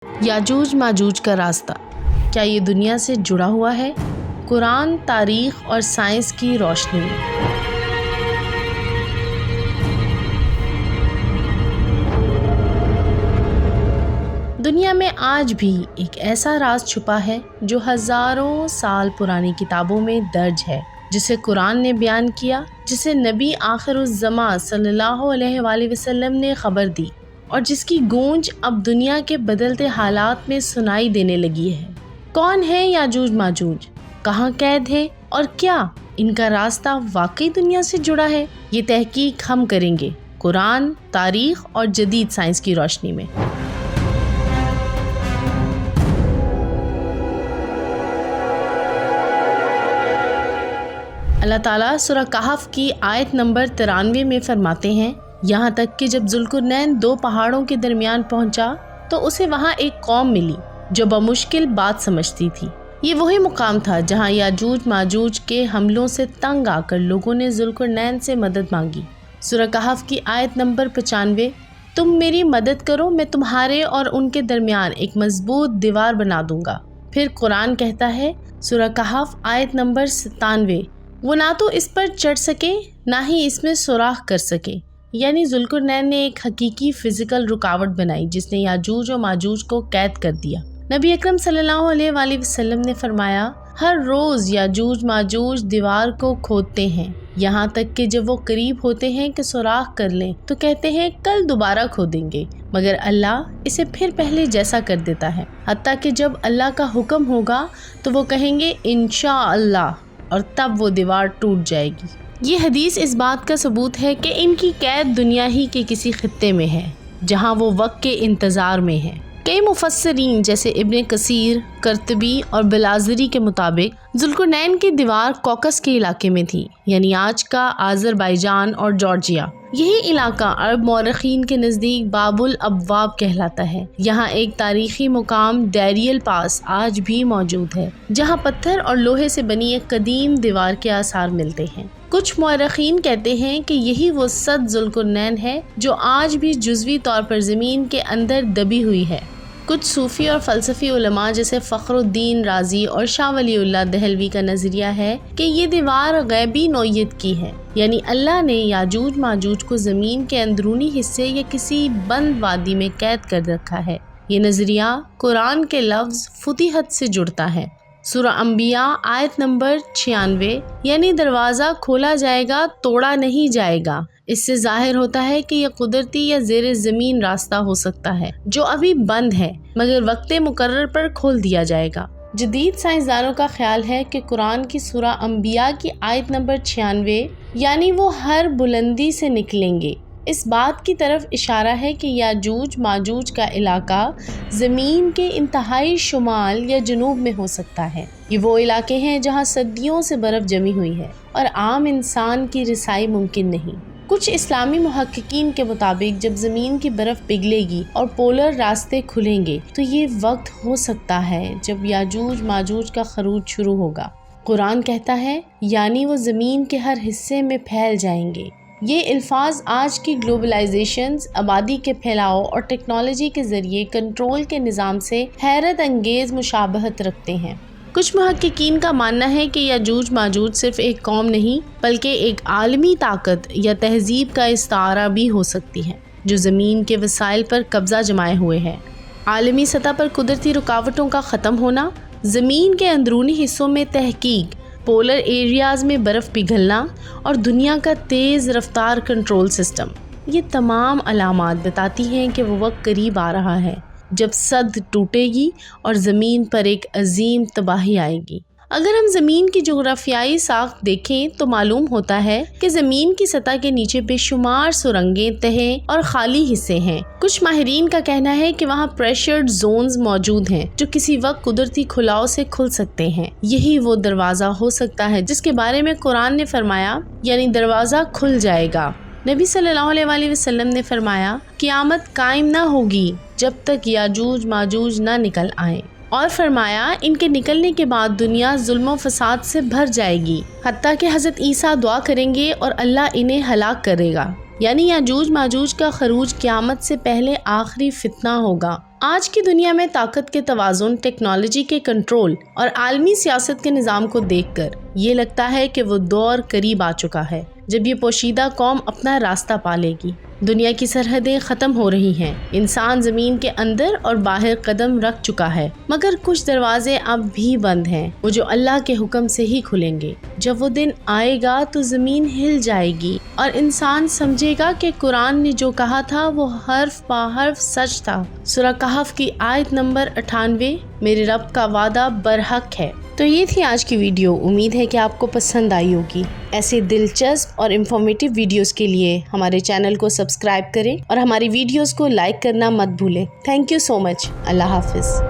یاجوج ماجوج کا راستہ کیا یہ دنیا سے جڑا ہوا ہے؟ قرآن، تاریخ اور سائنس کی روشنی میں۔ دنیا میں آج بھی ایک ایسا راز چھپا ہے جو ہزاروں سال پرانی کتابوں میں درج ہے، جسے قرآن نے بیان کیا، جسے نبی آخر الزماں صلی اللہ علیہ وآلہ وسلم نے خبر دی، اور جس کی گونج اب دنیا کے بدلتے حالات میں سنائی دینے لگی ہے۔ کون ہے یاجوج ماجوج؟ کہاں قید ہے؟ اور کیا ان کا راستہ واقعی دنیا سے جڑا ہے؟ یہ تحقیق ہم کریں گے قرآن، تاریخ اور جدید سائنس کی روشنی میں۔ اللہ تعالیٰ سورہ کہف کی آیت نمبر 93 میں فرماتے ہیں، یہاں تک کہ جب ذوالقرنین 2 پہاڑوں کے درمیان پہنچا تو اسے وہاں ایک قوم ملی جو بمشکل بات سمجھتی تھی۔ یہ وہی مقام تھا جہاں یاجوج ماجوج کے حملوں سے تنگ آ کر لوگوں نے ذوالقرنین سے مدد مانگی۔ سورہ کہف کی آیت نمبر 95، تم میری مدد کرو، میں تمہارے اور ان کے درمیان ایک مضبوط دیوار بنا دوں گا۔ پھر قرآن کہتا ہے، سورہ کہف آیت نمبر 97، وہ نہ تو اس پر چڑھ سکے نہ ہی اس میں سوراخ کر سکے۔ یعنی ذوالقرنین نے ایک حقیقی فزیکل رکاوٹ بنائی جس نے یاجوج و ماجوج کو قید کر دیا۔ نبی اکرم صلی اللہ علیہ وآلہ وسلم نے فرمایا، ہر روز یاجوج ماجوج دیوار کو کھودتے ہیں، یہاں تک کہ جب وہ قریب ہوتے ہیں کہ سوراخ کر لیں تو کہتے ہیں کل دوبارہ کھودیں گے، مگر اللہ اسے پھر پہلے جیسا کر دیتا ہے، حتیٰ کہ جب اللہ کا حکم ہوگا تو وہ کہیں گے انشاءاللہ، اور تب وہ دیوار ٹوٹ جائے گی۔ یہ حدیث اس بات کا ثبوت ہے کہ ان کی قید دنیا ہی کے کسی خطے میں ہے جہاں وہ وقت کے انتظار میں ہے۔ کئی مفسرین جیسے ابن کثیر، قرطبی اور بلازری کے مطابق ذوالقرنین کی دیوار کوکس کے علاقے میں تھی، یعنی آج کا آذربائیجان اور جارجیا۔ یہی علاقہ عرب مورخین کے نزدیک باب الابواب کہلاتا ہے۔ یہاں ایک تاریخی مقام ڈیریل پاس آج بھی موجود ہے، جہاں پتھر اور لوہے سے بنی ایک قدیم دیوار کے آثار ملتے ہیں۔ کچھ مورخین کہتے ہیں کہ یہی وہ سد ذوالقرنین ہے جو آج بھی جزوی طور پر زمین کے اندر دبی ہوئی ہے۔ کچھ صوفی اور فلسفی علماء جیسے فخر الدین رازی اور شاہ ولی اللہ دہلوی کا نظریہ ہے کہ یہ دیوار غیبی نوعیت کی ہے، یعنی اللہ نے یاجوج ماجوج کو زمین کے اندرونی حصے یا کسی بند وادی میں قید کر رکھا ہے۔ یہ نظریہ قرآن کے لفظ فتحت سے جڑتا ہے۔ سورہ انبیاء آیت نمبر 96، یعنی دروازہ کھولا جائے گا، توڑا نہیں جائے گا۔ اس سے ظاہر ہوتا ہے کہ یہ قدرتی یا زیر زمین راستہ ہو سکتا ہے جو ابھی بند ہے، مگر وقت مقرر پر کھول دیا جائے گا۔ جدید سائنسدانوں کا خیال ہے کہ قرآن کی سورہ انبیاء کی آیت نمبر 96، یعنی وہ ہر بلندی سے نکلیں گے، اس بات کی طرف اشارہ ہے کہ یاجوج ماجوج کا علاقہ زمین کے انتہائی شمال یا جنوب میں ہو سکتا ہے۔ یہ وہ علاقے ہیں جہاں صدیوں سے برف جمی ہوئی ہے اور عام انسان کی رسائی ممکن نہیں۔ کچھ اسلامی محققین کے مطابق جب زمین کی برف پگھلے گی اور پولر راستے کھلیں گے تو یہ وقت ہو سکتا ہے جب یاجوج ماجوج کا خروج شروع ہوگا۔ قرآن کہتا ہے، یعنی وہ زمین کے ہر حصے میں پھیل جائیں گے۔ یہ الفاظ آج کی گلوبلائزیشنز، آبادی کے پھیلاؤ اور ٹیکنالوجی کے ذریعے کنٹرول کے نظام سے حیرت انگیز مشابہت رکھتے ہیں۔ کچھ محققین کا ماننا ہے کہ یاجوج ماجوج صرف ایک قوم نہیں بلکہ ایک عالمی طاقت یا تہذیب کا استعارہ بھی ہو سکتی ہے جو زمین کے وسائل پر قبضہ جمائے ہوئے ہے۔ عالمی سطح پر قدرتی رکاوٹوں کا ختم ہونا، زمین کے اندرونی حصوں میں تحقیق، پولر ایریاز میں برف پگھلنا اور دنیا کا تیز رفتار کنٹرول سسٹم، یہ تمام علامات بتاتی ہیں کہ وہ وقت قریب آ رہا ہے جب سد ٹوٹے گی اور زمین پر ایک عظیم تباہی آئے گی۔ اگر ہم زمین کی جغرافیائی ساخت دیکھیں تو معلوم ہوتا ہے کہ زمین کی سطح کے نیچے بے شمار سرنگیں، تہیں اور خالی حصے ہیں۔ کچھ ماہرین کا کہنا ہے کہ وہاں پریشرڈ زونز موجود ہیں جو کسی وقت قدرتی کھلاؤ سے کھل سکتے ہیں۔ یہی وہ دروازہ ہو سکتا ہے جس کے بارے میں قرآن نے فرمایا، یعنی دروازہ کھل جائے گا۔ نبی صلی اللہ علیہ وآلہ وسلم نے فرمایا، قیامت قائم نہ ہوگی جب تک یاجوج ماجوج نہ نکل آئیں، اور فرمایا ان کے نکلنے کے بعد دنیا ظلم و فساد سے بھر جائے گی، حتیٰ کہ حضرت عیسیٰ دعا کریں گے اور اللہ انہیں ہلاک کرے گا۔ یعنی یاجوج ماجوج کا خروج قیامت سے پہلے آخری فتنہ ہوگا۔ آج کی دنیا میں طاقت کے توازن، ٹیکنالوجی کے کنٹرول اور عالمی سیاست کے نظام کو دیکھ کر یہ لگتا ہے کہ وہ دور قریب آ چکا ہے جب یہ پوشیدہ قوم اپنا راستہ پالے گی۔ دنیا کی سرحدیں ختم ہو رہی ہیں، انسان زمین کے اندر اور باہر قدم رکھ چکا ہے، مگر کچھ دروازے اب بھی بند ہیں، وہ جو اللہ کے حکم سے ہی کھلیں گے۔ جب وہ دن آئے گا تو زمین ہل جائے گی اور انسان سمجھے گا کہ قرآن نے جو کہا تھا وہ حرف بہ حرف سچ تھا۔ سورہ کہف کی آیت نمبر 98، میرے رب کا وعدہ برحق ہے۔ تو یہ تھی آج کی ویڈیو، امید ہے کہ آپ کو پسند آئی ہوگی۔ ایسے دلچسپ اور انفارمیٹیو ویڈیوز کے لیے ہمارے چینل کو سبسکرائب کریں اور ہماری ویڈیوز کو لائک کرنا مت بھولیں۔ تھینک یو سو مچ۔ اللہ حافظ۔